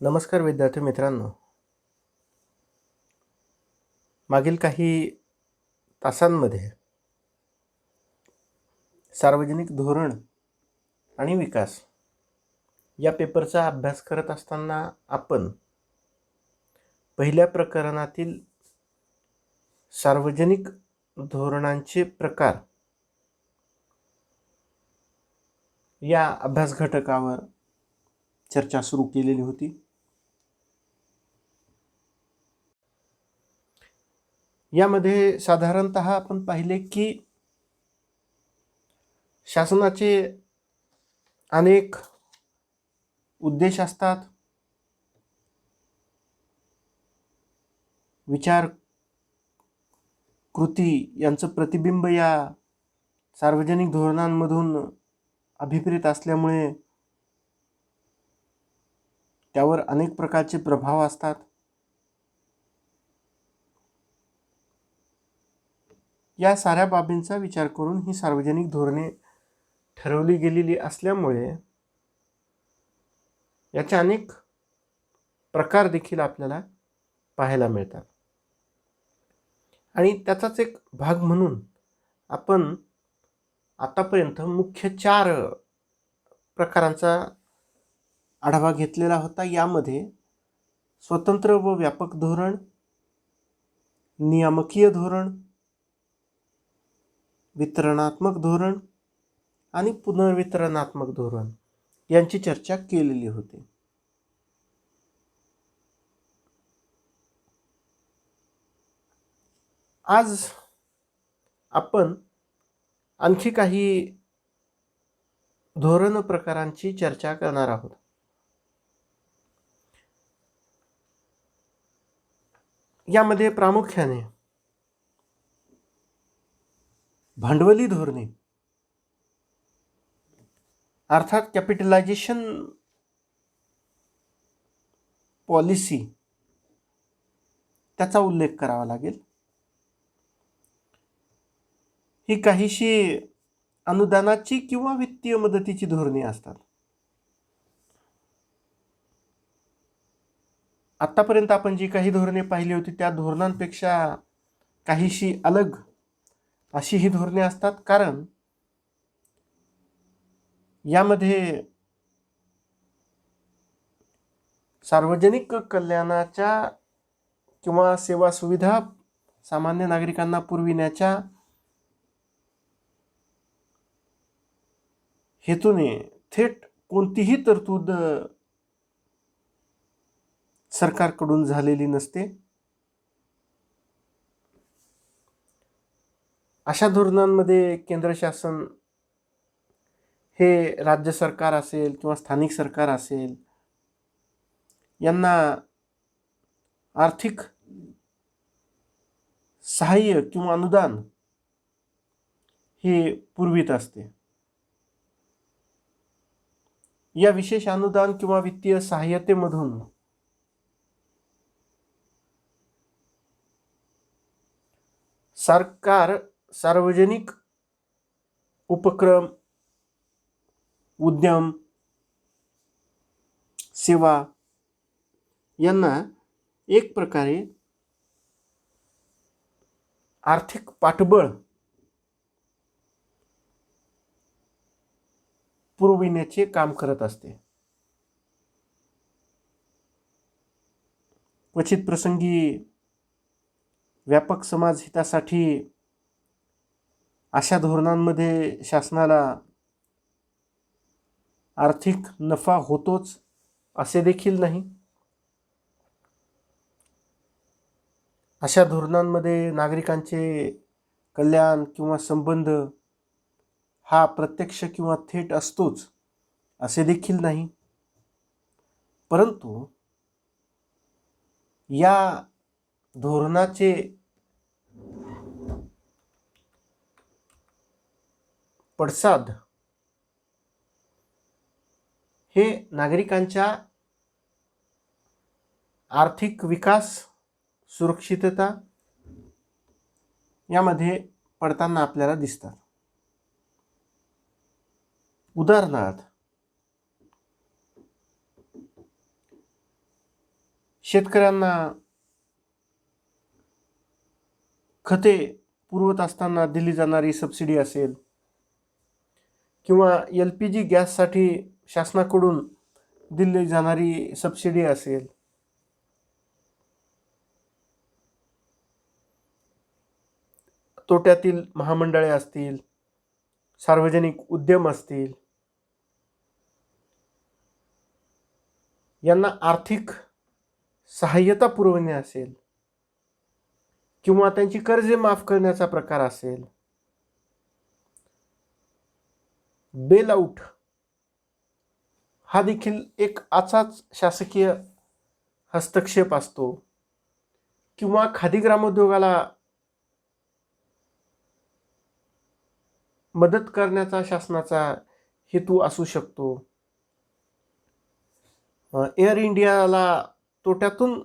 नमस्कार विद्यार्थी मित्रांनो. मागील काही तासांमध्ये सार्वजनिक धोरण आणि विकास या पेपरचा अभ्यास करत असताना आपण पहिल्या प्रकरणातील सार्वजनिक धोरणांचे प्रकार या अभ्यास घटकावर चर्चा सुरू केलेली होती. यामध्ये साधारणतः आपण पाहिले की शासनाचे अनेक उद्देश असतात, विचार कृती यांचं प्रतिबिंब या सार्वजनिक धोरणांमधून अभिप्रेत असल्यामुळे त्यावर अनेक प्रकारचे प्रभाव असतात. या साऱ्या बाबींचा विचार करून ही सार्वजनिक धोरणे ठरवली गेलेली असल्यामुळे याचे अनेक प्रकार देखील आपल्याला पाहायला मिळतात. आणि त्याचाच एक भाग म्हणून आपण आतापर्यंत मुख्य 4 प्रकारांचा आढावा घेतलेला होता. यामध्ये स्वतंत्र व व्यापक धोरण, नियामकीय धोरण, वितरणात्मक धोरण आणि पुनर्वितरणात्मक धोरण यांची चर्चा केलेली होती. आज आपण आणखी काही धोरण प्रकारांची चर्चा करणार आहोत. यामध्ये प्रामुख्याने भांडवली धोरणे अर्थात कॅपिटलायझेशन पॉलिसी त्याचा उल्लेख करावा लागेल. ही काहीशी अनुदानाची किंवा वित्तीय मदतीची धोरणे असतात. आतापर्यंत आपण जी काही धोरणे पाहिली होती त्या धोरणांपेक्षा काहीशी अलग अशी ही धोरणे असतात, कारण यामध्ये सार्वजनिक कल्याणाच्या किंवा सेवा सुविधा सामान्य नागरिकांना पुरविण्याच्या हेतूने थेट कोणतीही तरतूद सरकारकडून झालेली नसते. अशा धोरणांमध्ये केंद्र शासन हे राज्य सरकार असेल किंवा स्थानिक सरकार असेल यांना आर्थिक सहाय्य किंवा अनुदान हे पुरवित असते. या विशेष अनुदान किंवा वित्तीय सहाय्यतेमधून सरकार सार्वजनिक उपक्रम, उद्यम, सेवा यांना एक प्रकारे आर्थिक पाठबळ पुरविण्याचे काम करत असते. क्वचित प्रसंगी व्यापक समाज हितासाठी अशा धोरणांमध्ये शासनाला आर्थिक नफा होतोच असे देखील नाही. अशा धोरणांमध्ये नागरिकांचे कल्याण किंवा संबंध हा प्रत्यक्ष किंवा थेट असतोच असे देखील नाही. परंतु या धोरणाचे पडसाद हे नागरिकांच्या आर्थिक विकास, सुरक्षितता यामध्ये पडताना आपल्याला दिसतात. उदाहरणार्थ शेतकऱ्यांना खते पुरवत असताना दिली जाणारी सबसिडी असेल, किंवा LPG गॅससाठी शासनाकडून दिली जाणारी सबसिडी असेल, तोट्यातील महामंडळे असतील, सार्वजनिक उद्यम असतील, यांना आर्थिक सहाय्यता पुरवणे असेल, किंवा त्यांची कर्जे माफ करण्याचा प्रकार असेल, बेल आउट हा देखील एक असाच शासकीय हस्तक्षेप असतो, किंवा खादी ग्रामोद्योगाला मदत करण्याचा शासनाचा हेतू असू शकतो. एअर इंडियाला तोट्यातून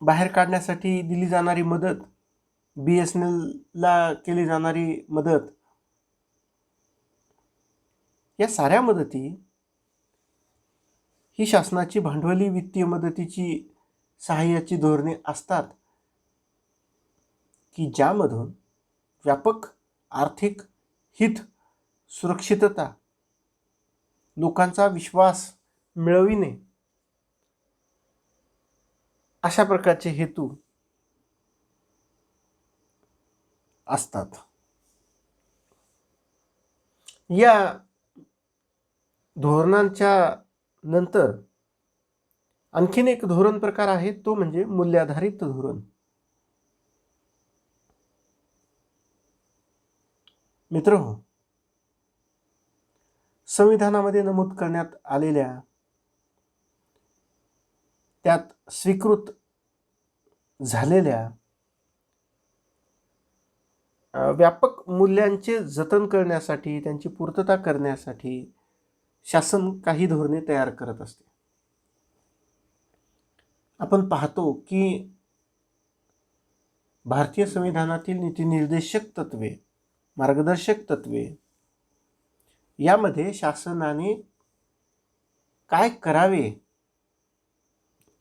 बाहेर काढण्यासाठी दिली जाणारी मदत, BSNLला केली जाणारी मदत, या साऱ्या मदती ही शासनाची भांडवली वित्तीय मदतीची सहाय्याची धोरणे असतात, की ज्यामधून व्यापक आर्थिक हित, सुरक्षितता, लोकांचा विश्वास मिळविणे अशा प्रकारचे हेतू असतात. या धोरणांच्या नंतर आणखीन एक धोरण प्रकार आहे, तो म्हणजे मूल्याधारित धोरण. मित्रहो, संविधानामध्ये नमूद करण्यात आलेल्या त्यात स्वीकृत झालेल्या व्यापक मूल्यांचे जतन करण्यासाठी, त्यांची पूर्तता करण्यासाठी शासन काही धोरणे तयार करत असते. आपण पाहतो की भारतीय संविधानातील नीतिनिर्देशक तत्वे, मार्गदर्शक तत्वे यामध्ये शासनाने काय करावे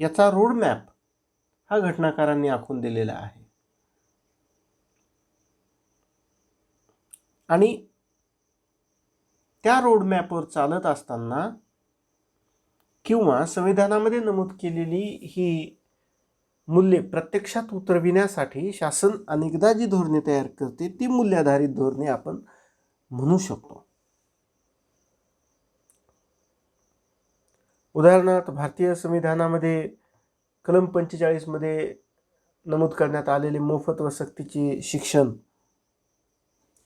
याचा रोडमॅप हा घटनाकारांनी आखून दिलेला आहे. आणि त्या रोडमॅपवर चालत असताना, किंवा संविधानामध्ये नमूद केलेली ही मूल्ये प्रत्यक्षात उतरविण्यासाठी शासन अनेकदा जी धोरणे तयार करते ती मूल्याधारित धोरणे आपण म्हणू शकतो. उदाहरणार्थ, भारतीय संविधानामध्ये कलम 45 मध्ये नमूद करण्यात आलेले मोफत व सक्तीचे शिक्षण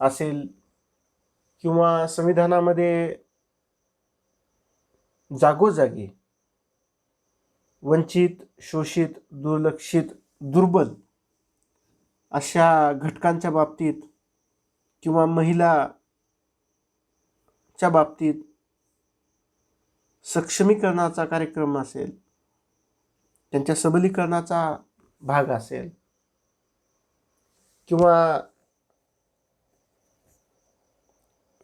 असेल, किंवा संविधानामध्ये जागोजागी वंचित, शोषित, दुर्लक्षित, दुर्बल अशा घटकांच्या बाबतीत, किंवा महिलाच्या बाबतीत सक्षमीकरणाचा कार्यक्रम असेल, त्यांच्या सबलीकरणाचा भाग असेल, किंवा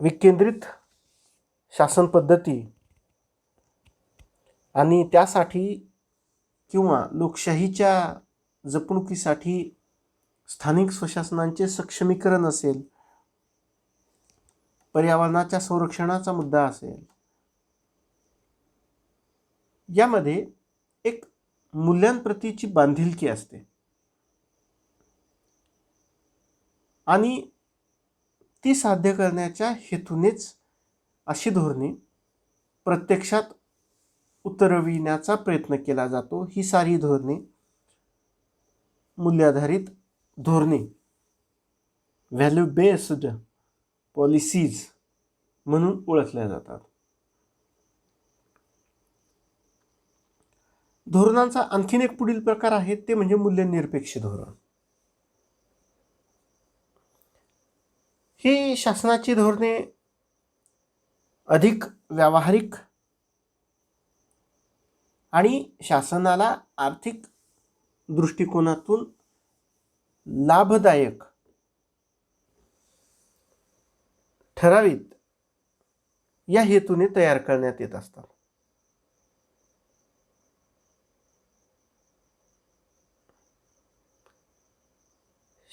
विकेंद्रित शासन पद्धती आणि त्यासाठी किंवा लोकशाहीच्या जपणुकीसाठी स्थानिक स्वशासनांचे सक्षमीकरण असेल, पर्यावरणाच्या संरक्षणाचा मुद्दा असेल, यामध्ये एक मूल्यांप्रतीची बांधिलकी असते. आणि ती साध्य करण्याच्या हेतूनेच अशी धोरणे प्रत्यक्षात उतरविण्याचा प्रयत्न केला जातो. ही सारी धोरणे मूल्याधारित धोरणे, व्हॅल्यू बेस्ड पॉलिसीज म्हणून ओळखल्या जातात. धोरणांचा आणखीन एक पुढील प्रकार आहे, ते म्हणजे मूल्यनिरपेक्ष धोरण. ही शासनाची धोरणे अधिक व्यावहारिक आणि शासनाला आर्थिक दृष्टिकोनातून लाभदायक ठरावीत या हेतूने तयार करण्यात येत असतात.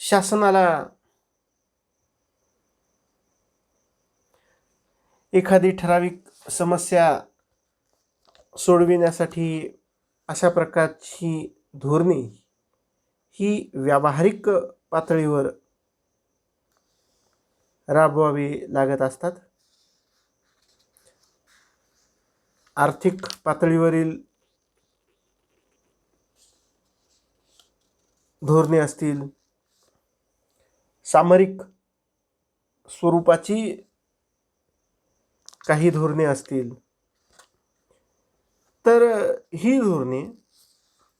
शासनाला एखादी ठराविक समस्या सोडविण्यासाठी अशा प्रकारची धोरणे ही व्यावहारिक पातळीवर राबवावी लागत असतात. आर्थिक पातळीवरील धोरणे असतील, सामरिक स्वरूपाची काही धोरणे असतील, तर ही धोरणे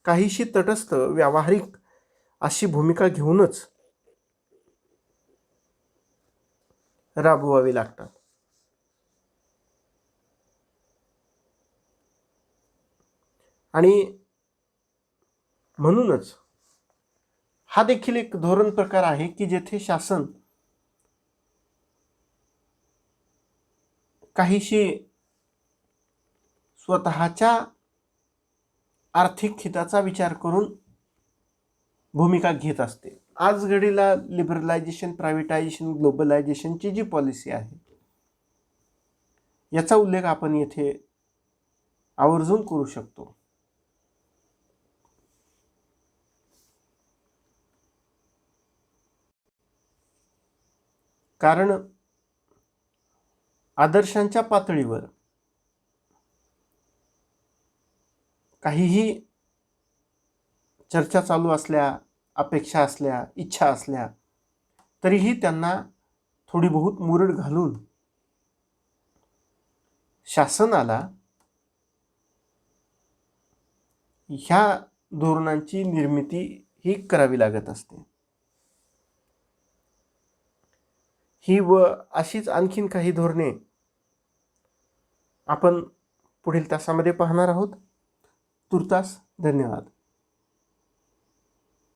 काहीशी तटस्थ व्यावहारिक अशी भूमिका घेऊनच राबवावी लागतात. आणि म्हणूनच हा देखील एक धोरण प्रकार आहे की जेथे शासन काहीशी स्वतःच्या आर्थिक हिताचा विचार करून भूमिका घेत असते. आज घडीला लिबरलायझेशन, प्रायव्हेटायझेशन, ग्लोबलायझेशनची जी पॉलिसी आहे याचा उल्लेख आपण येथे आवर्जून करू शकतो. कारण आदर्शांच्या पातळीवर काहीही चर्चा चालू असल्या, अपेक्षा असल्या, इच्छा असल्या तरीही त्यांना थोडी बहुत मुरड घालून शासनाला ह्या धोरणांची निर्मिती ही करावी लागत असते. ही व अशीच आणखीन काही धोरणे आपण पुढील तासामध्ये पाहणार आहोत. तूर्तास धन्यवाद.